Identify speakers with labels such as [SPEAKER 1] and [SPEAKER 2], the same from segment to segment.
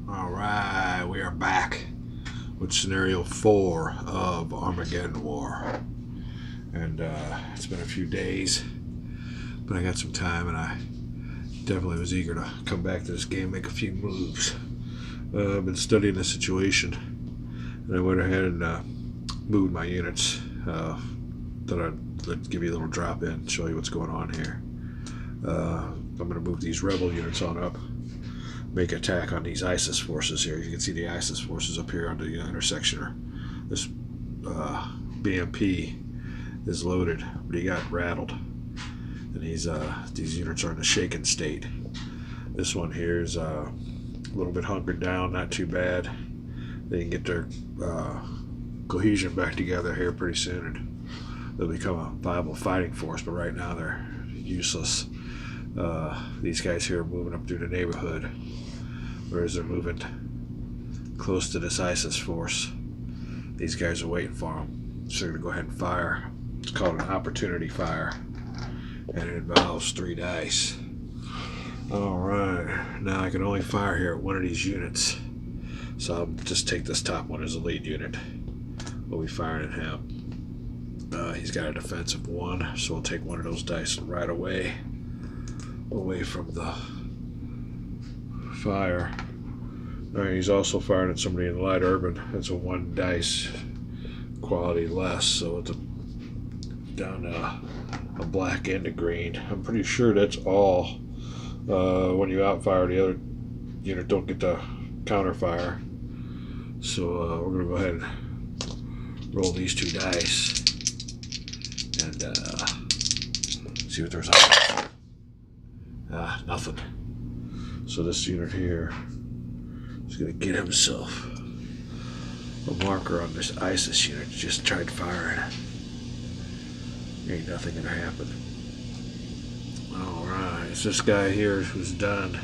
[SPEAKER 1] Alright, we are back with scenario 4 of Armageddon War. And it's been a few days, but I got some time and I definitely was eager to come back to this game, make a few moves. I've been studying the situation and I went ahead and moved my units. Let's give you a little drop in, show you what's going on here. I'm going to move these rebel units on up, make attack on these ISIS forces here. You can see the ISIS forces up here on the intersection. This BMP is loaded, but he got rattled, and these units are in a shaken state. This one here is a little bit hunkered down, not too bad. They can get their cohesion back together here pretty soon, and they'll become a viable fighting force. But right now they're useless. These guys here are moving up through the neighborhood, whereas they're moving close to this ISIS force. These guys are waiting for them, so they're going to go ahead and fire. It's called an opportunity fire, and it involves 3 dice. Alright, now I can only fire here at one of these units, so I'll just take this top one as a lead unit. We'll be firing at him. He's got a defense of 1, so we'll take one of those dice right away from the fire. Alright, he's also firing at somebody in light urban. That's a 1 dice quality less, so it's down a black and a green. I'm pretty sure that's all. When you outfire, the other unit don't get the counter fire. So we're going to go ahead and roll these 2 dice and see what there's on. Nothing. So this unit here is going to get himself a marker on this ISIS unit. Just tried firing. Ain't nothing going to happen. Alright, it's this guy here who's done.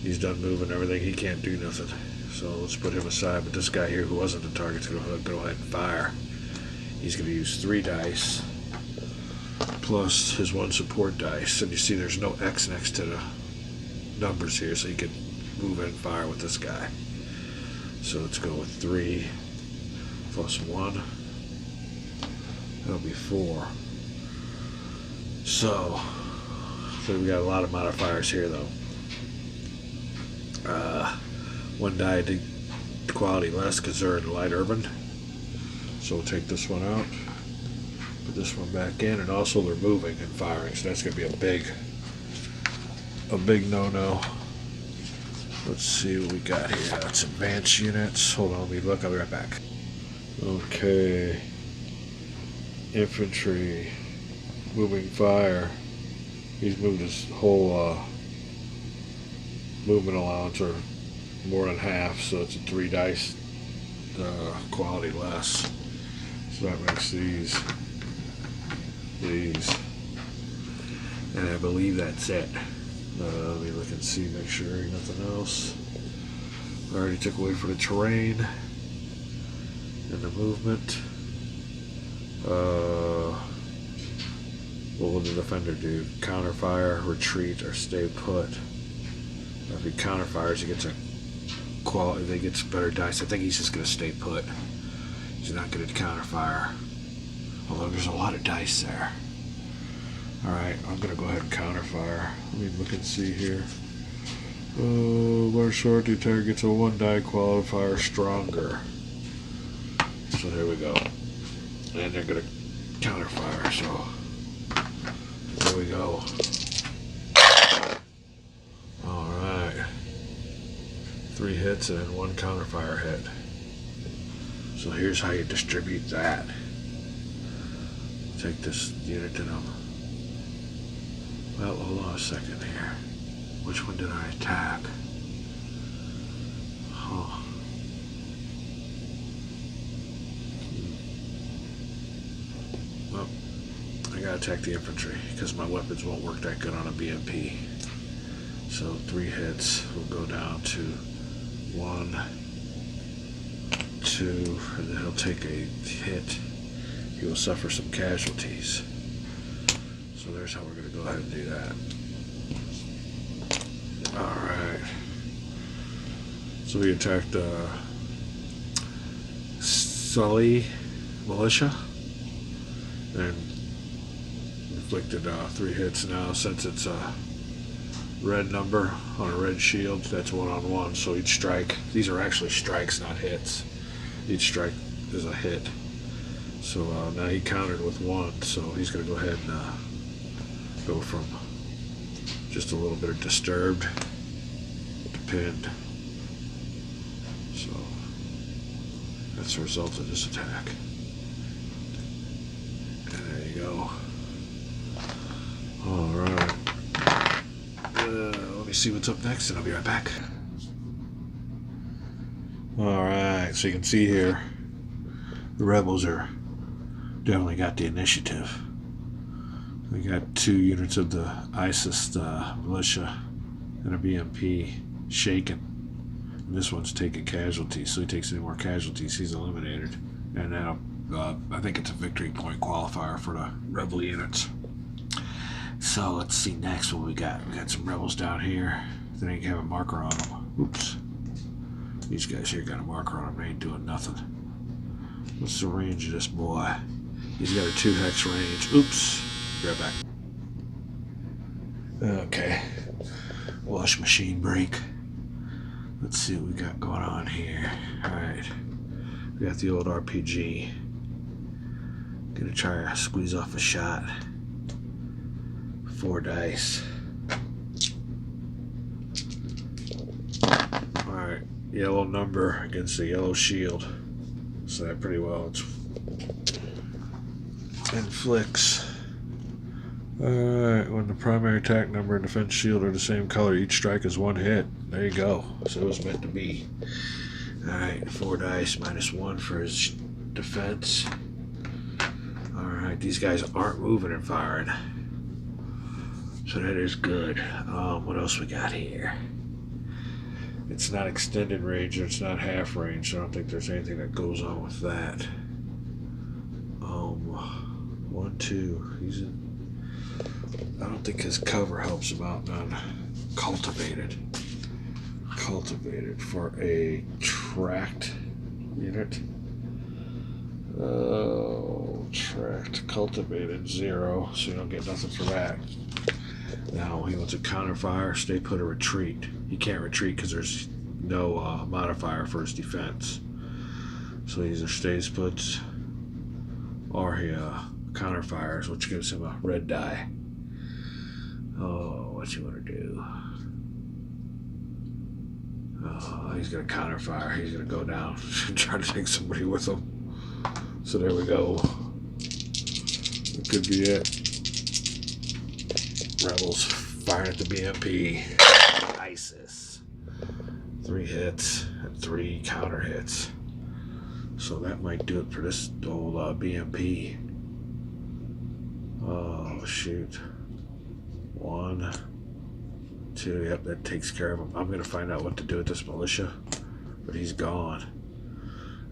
[SPEAKER 1] He's done moving everything. He can't do nothing. So let's put him aside. But this guy here who wasn't the target's going to go ahead and fire. He's going to use 3 dice plus his 1 support dice. And you see there's no X next to the numbers here, so you can move in and fire with this guy. So let's go with 3 plus 1. That'll be 4. So we got a lot of modifiers here, though. 1 die to quality less because they're in light urban. So we'll take this one out, put this one back in, and also they're moving and firing, so that's going to be a big no-no. Let's see what we got here. That's advanced units. Hold on, let me look. I'll be right back. Okay. Infantry. Moving fire. He's moved his whole movement allowance, or more than half, so it's a 3 dice quality less. So that makes these. And I believe that's it. Let me look and see, make sure nothing else. I already took away for the terrain and the movement. What will the defender do? Counterfire, retreat, or stay put? If he counterfires, he gets a quality. They get better dice. I think he's just going to stay put. He's not going to counterfire. Although there's a lot of dice there. Alright, I'm going to go ahead and counterfire. Let me look and see here. More short, the attacker gets a 1 die qualifier stronger. So there we go. And they're going to counterfire, so there we go. Alright. 3 hits and then 1 counterfire hit. So here's how you distribute that. Take this unit to them. Well, hold on a second here. Which one did I attack? Huh. Well, I gotta attack the infantry because my weapons won't work that good on a BMP. So 3 hits will go down to 1, 2, and then he'll take a hit. He will suffer some casualties. So there's how we're going to go ahead and do that. Alright. So he attacked Sully militia and inflicted 3 hits. Now, since it's a red number on a red shield, that's 1-on-1. So each strike, these are actually strikes, not hits. Each strike is a hit. So now he countered with 1, so he's going to go ahead and go from just a little bit of disturbed to pinned. So that's the result of this attack. And there you go. Alright. Let me see what's up next and I'll be right back. Alright, so you can see here the rebels are definitely got the initiative. We got 2 units of the ISIS militia and a BMP shaken. And this one's taking casualties, so he takes any more casualties, he's eliminated. And now I think it's a victory point qualifier for the rebel units. So let's see next what we got. We got some rebels down here. They ain't have a marker on them. Oops. These guys here got a marker on them. They ain't doing nothing. What's the range of this boy? He's got a 2 hex range. Oops. Be right back. Okay. Wash machine break. Let's see what we got going on here. Alright. We got the old RPG. Gonna try to squeeze off a shot. 4 dice. Alright. Yellow number against the yellow shield. So that pretty well. It's inflicts. Alright, when the primary attack number and defense shield are the same color, each strike is 1 hit. There you go. So it was meant to be. Alright, 4 dice, -1 for his defense. Alright, these guys aren't moving and firing. So that is good. What else we got here? It's not extended range, or it's not half range, so I don't think there's anything that goes on with that. 1, 2. He's in. I don't think his cover helps him out on cultivated. Cultivated for a tracked unit. Oh, tracked, cultivated, 0, so you don't get nothing for that. Now he wants a counter fire, stay put, or retreat. He can't retreat because there's no modifier for his defense. So he either stays put or he counter fires, which gives him a red die. Oh, what you want to do? Oh, he's gonna counter fire. He's gonna go down and try to take somebody with him. So there we go. That could be it. Rebels firing at the BMP. ISIS. 3 hits and 3 counter hits. So that might do it for this old BMP. Oh, shoot. 1, 2. Yep, that takes care of him. I'm going to find out what to do with this militia. But he's gone.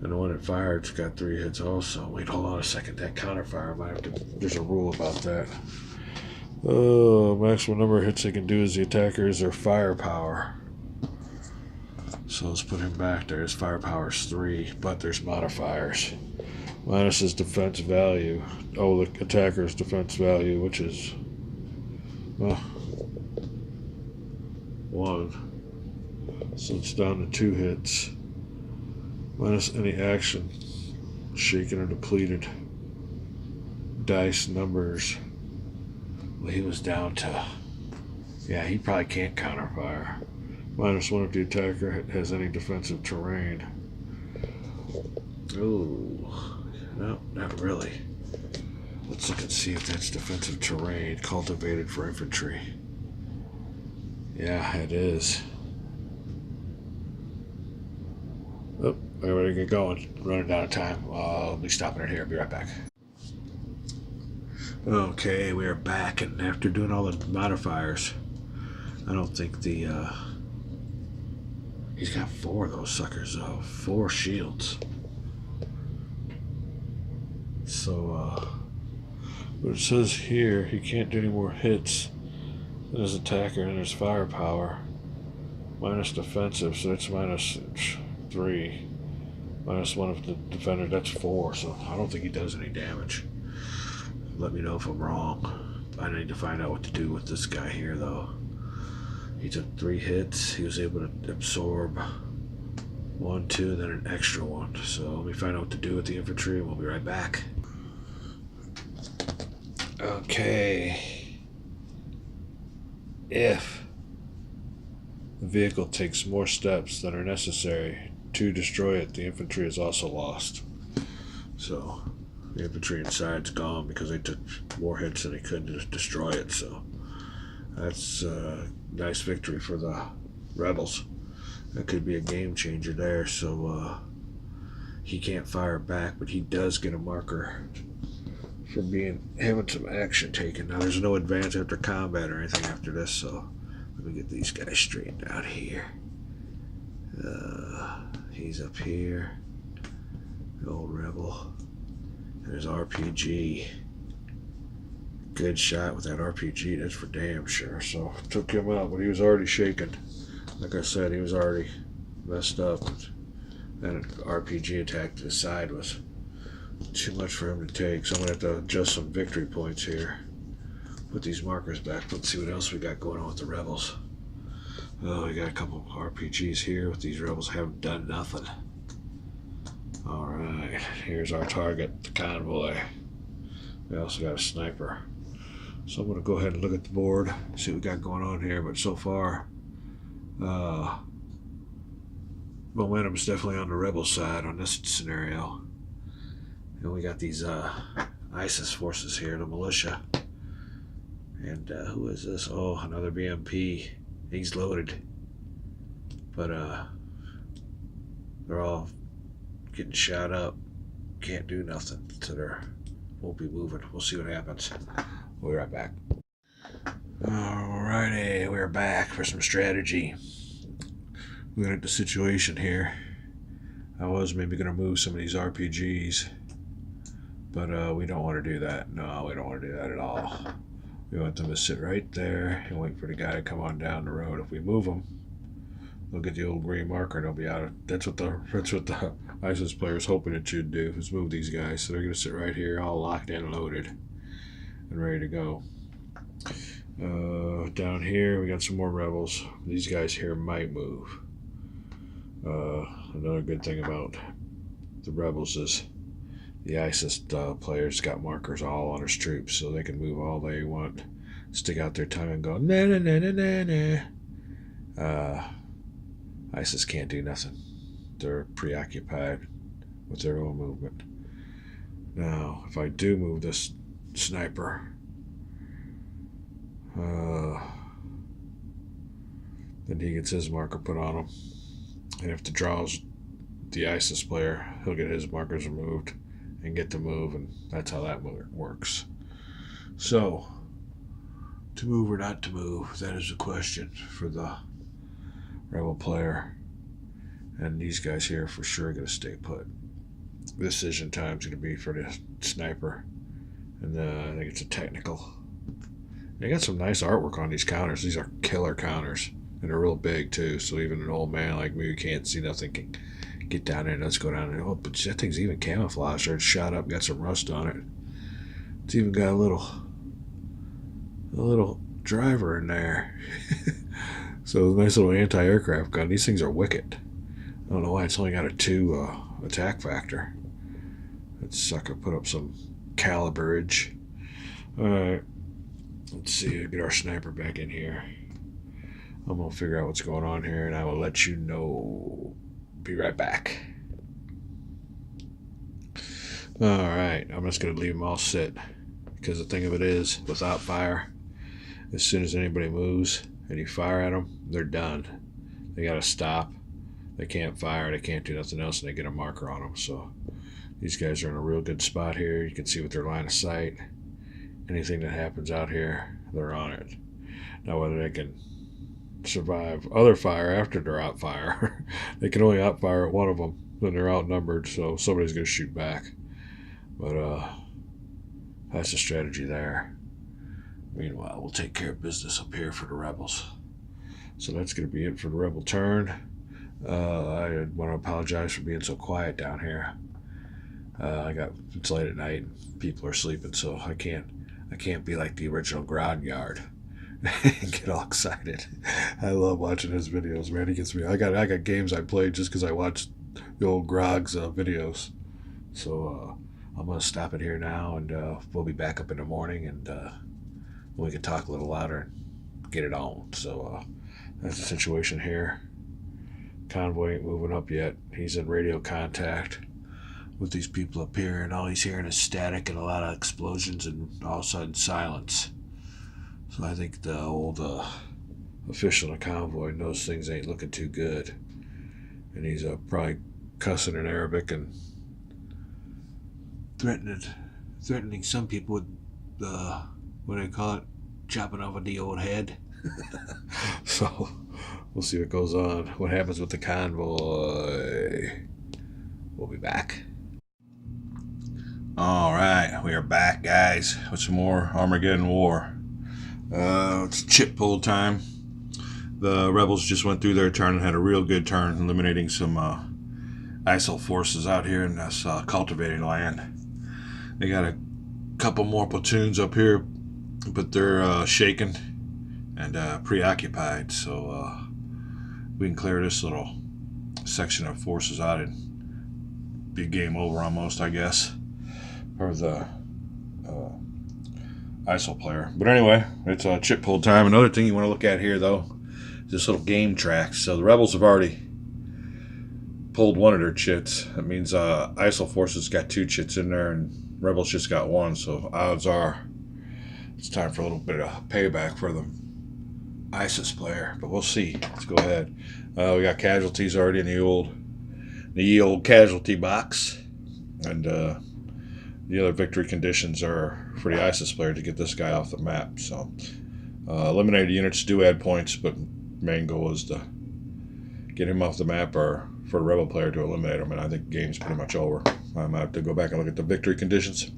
[SPEAKER 1] And the one that fired's got 3 hits also. Wait, hold on a second. That counter fire might have to. There's a rule about that. Oh, maximum number of hits they can do is the attacker is their firepower. So let's put him back there. His firepower is 3, but there's modifiers. Minus his defense value. Oh, the attacker's defense value, which is 1. So it's down to 2 hits. Minus any action, shaken or depleted. Dice numbers. Well, he was down to. Yeah, he probably can't counterfire. -1 if the attacker has any defensive terrain. Ooh. No, not really. Let's look and see if that's defensive terrain. Cultivated for infantry. Yeah, it is. Oh, everybody get going. Running out of time. I'll be stopping it here. I'll be right back. Okay, we are back, and after doing all the modifiers, I don't think the he's got 4 of those suckers though. 4 shields. So but it says here he can't do any more hits than his attacker and his firepower. Minus defensive, so it's -3. -1 of the defender, that's 4. So I don't think he does any damage. Let me know if I'm wrong. I need to find out what to do with this guy here, though. He took 3 hits. He was able to absorb 1, 2, then an extra one. So let me find out what to do with the infantry, and we'll be right back. Okay. If the vehicle takes more steps than are necessary to destroy it, the infantry is also lost. So the infantry inside's gone because they took more hits than they could to destroy it. So that's a nice victory for the rebels. That could be a game changer there. So he can't fire back, but he does get a marker for having some action taken. Now there's no advance after combat or anything after this, so let me get these guys straightened out here. He's up here. The old rebel. There's RPG. Good shot with that RPG, that's for damn sure. So took him out, but he was already shaken. Like I said, he was already messed up. And an RPG attack to the side was too much for him to take. So I'm going to have to adjust some victory points here. Put these markers back. Let's see what else we got going on with the rebels. Oh, we got a couple RPGs here with these rebels haven't done nothing. Alright, here's our target, the convoy. We also got a sniper. So I'm going to go ahead and look at the board, see what we got going on here. But so far, momentum is definitely on the rebel side on this scenario. And we got these ISIS forces here, the militia. And who is this? Oh, another BMP. He's loaded. But they're all getting shot up. Can't do nothing. So they won't be moving. We'll see what happens. We'll be right back. Alrighty, we're back for some strategy. Looking at the situation here. I was maybe going to move some of these RPGs. But we don't want to do that. No, we don't want to do that at all. We want them to sit right there and wait for the guy to come on down the road. If we move them, they'll get the old green marker and they'll be out of. That's what the ISIS player's hoping it should do, is move these guys. So they're going to sit right here, all locked and loaded and ready to go. Down here, we got some more rebels. These guys here might move. Another good thing about the rebels is the ISIS players got markers all on his troops, so they can move all they want, stick out their tongue and go, na na na na na na. ISIS can't do nothing. They're preoccupied with their own movement. Now, if I do move this sniper, then he gets his marker put on him. And if the draw's the ISIS player, he'll get his markers removed and get to move, and that's how that works. So, to move or not to move, that is the question for the rebel player. And these guys here for sure are going to stay put. Decision time's going to be for the sniper, and I think it's a technical. They got some nice artwork on these counters. These are killer counters, and they're real big too, so even an old man like me who can't see nothing can get down there. Let's go down there. Oh, but that thing's even camouflaged. It's shot up, got some rust on it. It's even got a little driver in there. So a nice little anti-aircraft gun. These things are wicked. I don't know why it's only got a 2 attack factor. That sucker put up some caliberage. Alright. Let's see, get our sniper back in here. I'm going to figure out what's going on here, and I will let you know. Be right back. Alright, I'm just going to leave them all sit. Because the thing of it is, without fire, as soon as anybody moves and you fire at them, they're done. They got to stop. They can't fire, they can't do nothing else, and they get a marker on them. So these guys are in a real good spot here. You can see with their line of sight. Anything that happens out here, they're on it. Now whether they can survive other fire after they're out fire, they can only outfire at one of them, then they're outnumbered, so somebody's going to shoot back. But that's the strategy there. Meanwhile, we'll take care of business up here for the rebels. So that's going to be it for the Rebel turn. I want to apologize for being so quiet down here. It's late at night and people are sleeping, so I can't be like the original Grognard and get all excited. I love watching his videos, man. He gets me. I got games I played just because I watched the old Grog's videos. So I'm gonna stop it here now, and we'll be back up in the morning, and we can talk a little louder and get it on. So that's the situation here. Convoy ain't moving up yet. He's in radio contact with these people up here, and all he's hearing is static and a lot of explosions and all of a sudden silence. So I think the old official in the convoy knows things ain't looking too good, and he's probably cussing in Arabic and threatening some people with what do they call it, chopping off the old head. So we'll see what goes on, what happens with the convoy. We'll be back. All right, we are back, guys, with some more Armageddon War. It's chip pull time. The rebels just went through their turn and had a real good turn, eliminating some ISIL forces out here in this cultivating land. They got a couple more platoons up here, but they're shaken and preoccupied, so we can clear this little section of forces out and be game over almost, I guess, for the ISIL player. But anyway, it's chip pull time. Another thing you want to look at here, though, is this little game track. So the rebels have already pulled one of their chits. That means ISIL forces got 2 chits in there, and rebels just got 1. So odds are it's time for a little bit of payback for the ISIS player. But we'll see. Let's go ahead. We got casualties already in the old casualty box, and the other victory conditions are for the ISIS player to get this guy off the map. So eliminated units do add points, but main goal is to get him off the map, or for the rebel player to eliminate him. And I think the game's pretty much over. I might have to go back and look at the victory conditions.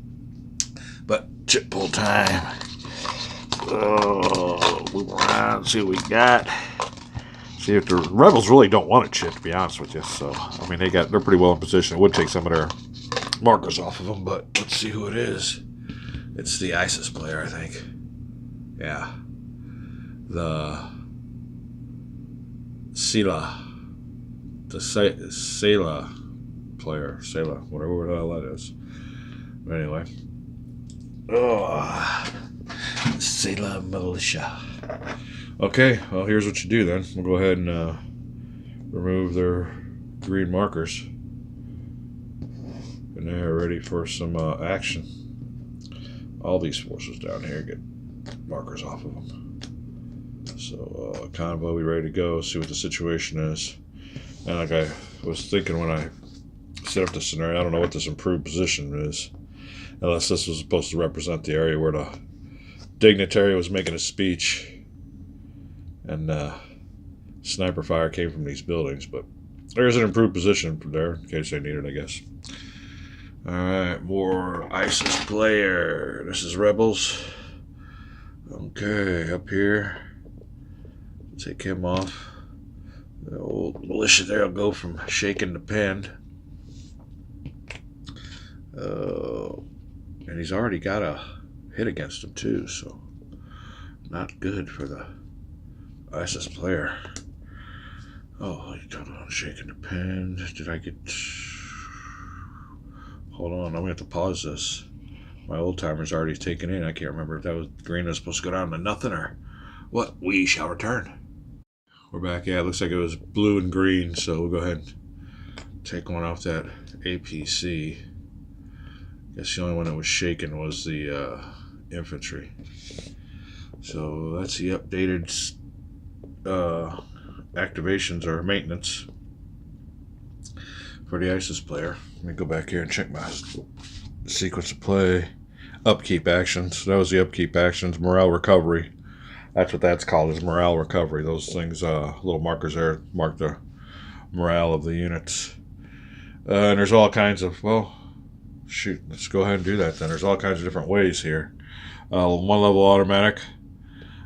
[SPEAKER 1] But chip pull time. Move around, see what we got. See if the rebels really don't want a chip, to be honest with you. So I mean, they're pretty well in position. It would take some of their markers off of them, but let's see who it is. It's the ISIS player, I think. Yeah. The Sela player. Sela, whatever the hell that is. But anyway. Sela militia. Okay, well, here's what you do then. We'll go ahead and remove their green markers. And they're ready for some action. All these forces down here get markers off of them. So convoy, we ready to go, see what the situation is. And like I was thinking when I set up the scenario, I don't know what this improved position is, unless this was supposed to represent the area where the dignitary was making a speech, and sniper fire came from these buildings. But there's an improved position from there in case they need it, I guess. Alright, more ISIS player. This is rebels. Okay, up here. Take him off. The old militia there will go from shaken to pinned. And he's already got a hit against him too, so not good for the ISIS player. Oh, he's got on shaken to pinned. Did I get... Hold on, I'm going to have to pause this. My old timer's already taken in. I can't remember if that was green was supposed to go down to nothing or what. We shall return. We're back. Yeah, it looks like it was blue and green, so we'll go ahead and take one off that APC. Guess the only one that was shaken was the infantry. So that's the updated activations or maintenance for the ISIS player. Let me go back here and check my sequence of play. Upkeep actions. That was the upkeep actions. Morale recovery. That's what that's called, is morale recovery. Those things, little markers there, mark the morale of the units. And there's all kinds of, well, shoot, let's go ahead and do that then. There's all kinds of different ways here. 1 level automatic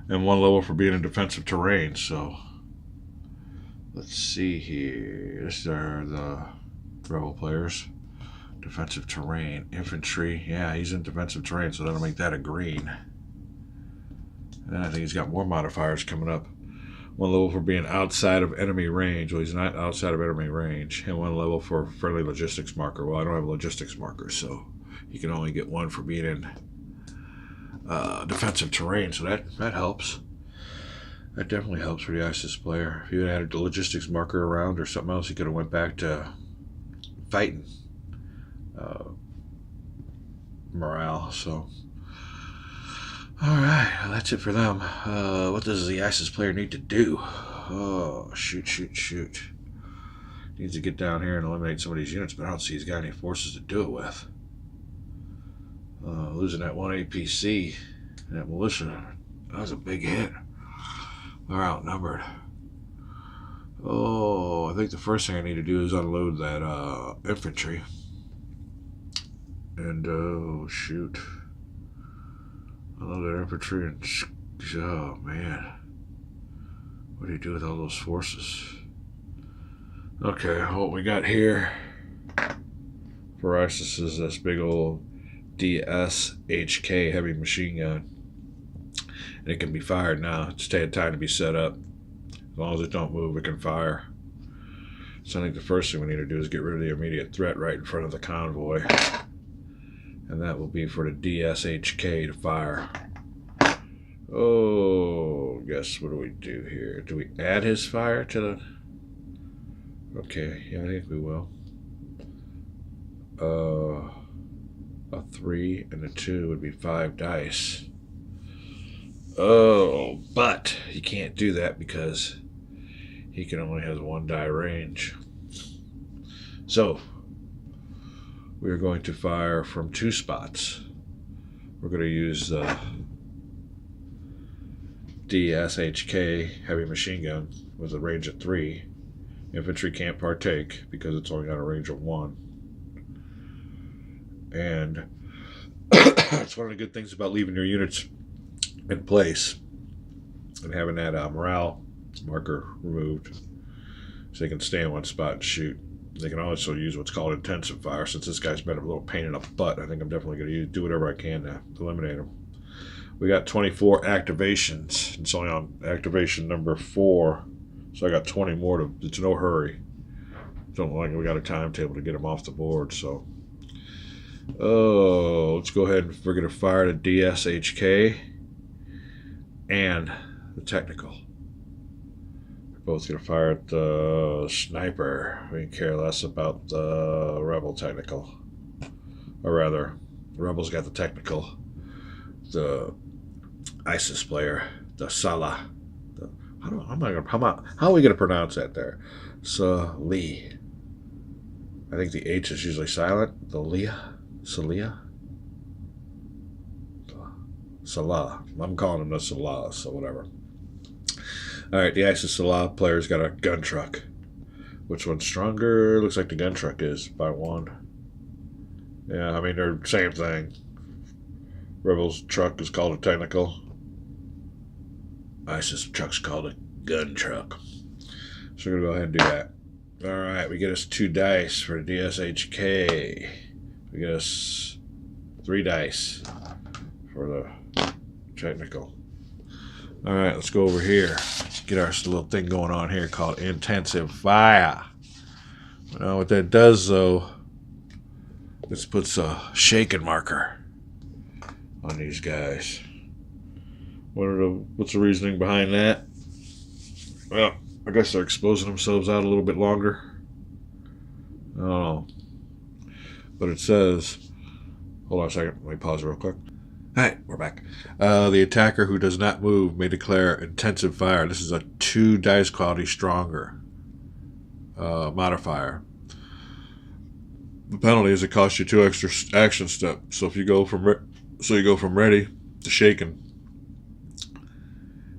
[SPEAKER 1] and 1 level for being in defensive terrain. So Let's see here. These are the Rebel players. Defensive terrain. Infantry. Yeah, he's in defensive terrain, so that'll make that a green. And I think he's got more modifiers coming up. 1 level for being outside of enemy range. Well, he's not outside of enemy range. And 1 level for friendly logistics marker. Well, I don't have a logistics marker, so you can only get 1 for being in defensive terrain. So that helps. That definitely helps for the ISIS player. If you had added the logistics marker around or something else, he could have went back to fighting morale. So, all right, well, that's it for them. What does the ISIS player need to do? Oh, shoot. Needs to get down here and eliminate some of these units, but I don't see he's got any forces to do it with. Losing that 1 APC, that militia, that was a big hit. They're outnumbered. Oh, I think the first thing I need to do is unload that infantry. And, oh, shoot. Unload that infantry and, oh, man. What do you do with all those forces? Okay, what we got here for ISIS is this big old DSHK heavy machine gun. And it can be fired now. It's taking time to be set up. As long as it don't move, it can fire. So I think the first thing we need to do is get rid of the immediate threat right in front of the convoy. And that will be for the DSHK to fire. Oh, guess what do we do here? Do we add his fire to the... Okay, yeah, I think we will. A 3 and a 2 would be 5 dice. Oh, but you can't do that because he can only has 1 die range. So we're going to fire from 2 spots. We're going to use the DSHK heavy machine gun with a range of 3. Infantry can't partake because it's only got a range of 1. And it's one of the good things about leaving your units in place and having that morale marker removed so they can stay in one spot and shoot. They can also use what's called intensive fire. Since this guy's been a little pain in the butt, I think I'm definitely going to do whatever I can to eliminate him. We got 24 activations. It's only on activation number 4, so I got 20 more. It's no hurry. Don't look like we got a timetable to get them off the board. So, let's go ahead and we're going to fire the DSHK and the technical. We're both going to fire at the sniper. We care less about the rebel technical. Or rather, the rebel's got the technical. The ISIS player, the Salah. How are we going to pronounce that there? Salih. I think the H is usually silent. The Leah. Salia. Salah. I'm calling him the Salah, so whatever. Alright, the ISIS Salah player's got a gun truck. Which one's stronger? Looks like the gun truck is by 1. Yeah, I mean, they're the same thing. Rebel's truck is called a technical. ISIS truck's called a gun truck. So we're going to go ahead and do that. Alright, we get us 2 dice for the DSHK. We get us 3 dice for the technical. Alright, let's go over here. Let's get our little thing going on here called intensive fire. Now what that does though, this puts a shaken marker on these guys. What's the reasoning behind that? Well, I guess they're exposing themselves out a little bit longer. I don't know. But it says, hold on a second, let me pause real quick. Alright, we're back. The attacker who does not move may declare intensive fire. This is a 2 dice quality stronger modifier. The penalty is it costs you 2 extra action steps. So if you go from ready to shaken,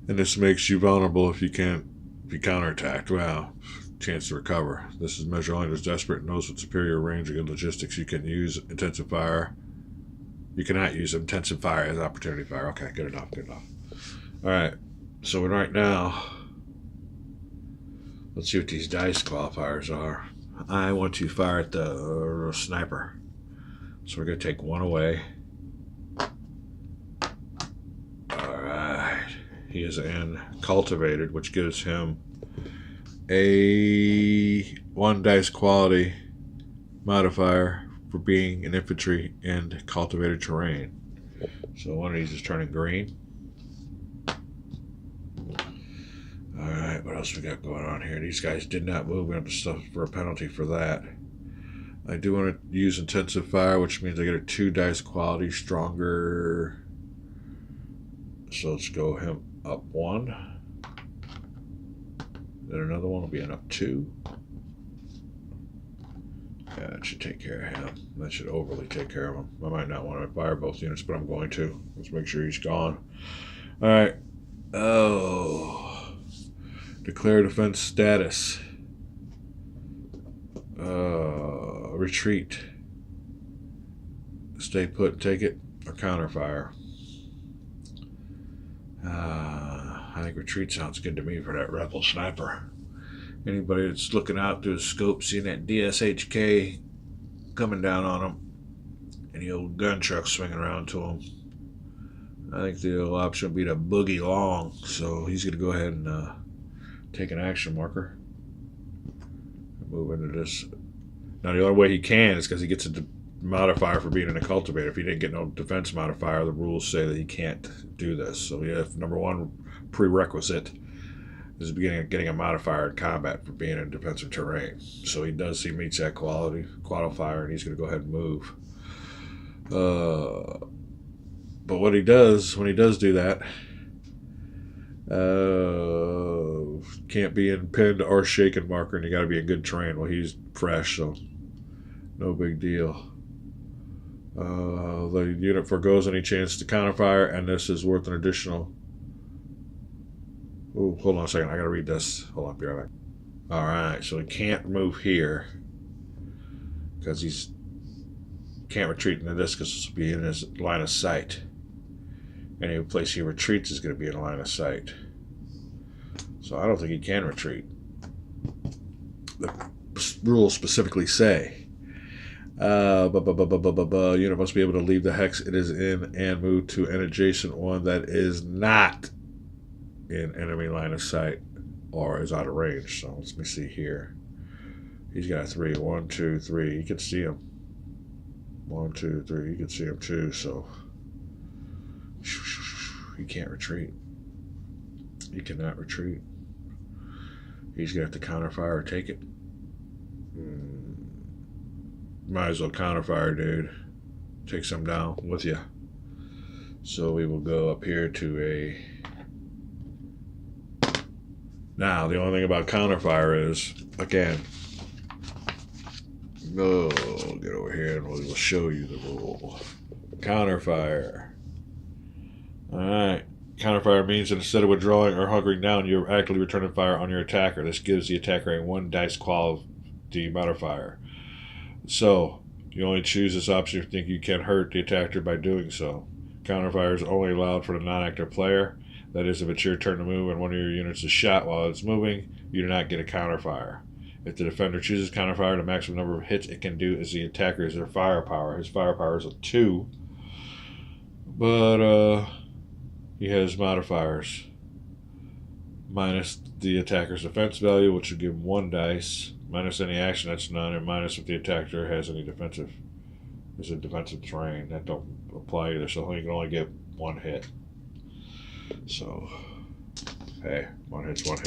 [SPEAKER 1] and this makes you vulnerable if you counterattacked. Wow, chance to recover. This is measure only as desperate and those with superior range and good logistics. You can use intensive fire. You cannot use intensive fire as opportunity fire. Okay, good enough. All right, so right now Let's see what these dice qualifiers are. I want to fire at the sniper. So we're going to take one away. Alright. He is in cultivated, which gives him a 1 dice quality modifier for being an infantry in cultivated terrain. So one of these is turning green. Alright, what else we got going on here? These guys did not move. We have to stuff for a penalty for that. I do want to use intensive fire, which means I get a 2 dice quality stronger. So let's go him up 1. Then another one will be an up 2. Yeah, that should take care of him. That should overly take care of him. I might not want to fire both units, but I'm going to. Let's make sure he's gone. Alright. Oh. Declare defense status. Retreat. Stay put, take it, or counterfire. I think retreat sounds good to me for that rebel sniper. Anybody that's looking out through the scope, seeing that DSHK coming down on him, and the old gun truck swinging around to him, I think the old option would be to boogie long. So he's going to go ahead and take an action marker. Move into this. Now the only way he can is because he gets a modifier for being in a cultivator. If he didn't get no defense modifier, the rules say that he can't do this. So yeah, number 1 prerequisite is getting a modifier in combat for being in defensive terrain. So he meets that qualifier, and he's going to go ahead and move. But what he does when he does do that, can't be in pinned or shaken marker, and you got to be in good terrain. Well, he's fresh, so no big deal. The unit forgoes any chance to counterfire, and this is worth an additional. Oh, hold on a second. I gotta read this. Hold on, be right back. All right, so he can't move here because he's can't retreat into this because this will be in his line of sight. Any place he retreats is going to be in line of sight. So I don't think he can retreat. The rules specifically say unit must be able to leave the hex it is in and move to an adjacent one that is not in enemy line of sight or is out of range. So let me see here. He's got 3. 1, 2, 3. You can see him. 1, 2, 3. You can see him too. So he can't retreat. He cannot retreat. He's gonna have to counterfire or take it. Might as well counterfire, dude. Take some down with you. So we will go up here to a. Now, the only thing about counterfire is, again, no, get over here and we'll show you the rule. Counterfire. Alright. Counterfire means that instead of withdrawing or hunkering down, you're actively returning fire on your attacker. This gives the attacker a 1 dice quality modifier. So, you only choose this option if you think you can hurt the attacker by doing so. Counterfire is only allowed for the non-active player. That is, if it's your turn to move and one of your units is shot while it's moving, you do not get a counterfire. If the defender chooses counterfire, the maximum number of hits it can do is the attacker's firepower. His firepower is a 2. But, he has modifiers. Minus the attacker's defense value, which would give him 1 dice. Minus any action, that's none. And minus if the attacker has any defensive. Is a defensive terrain. That don't apply either. So he can only get 1 hit. So, hey, 1 hit's 1 hit.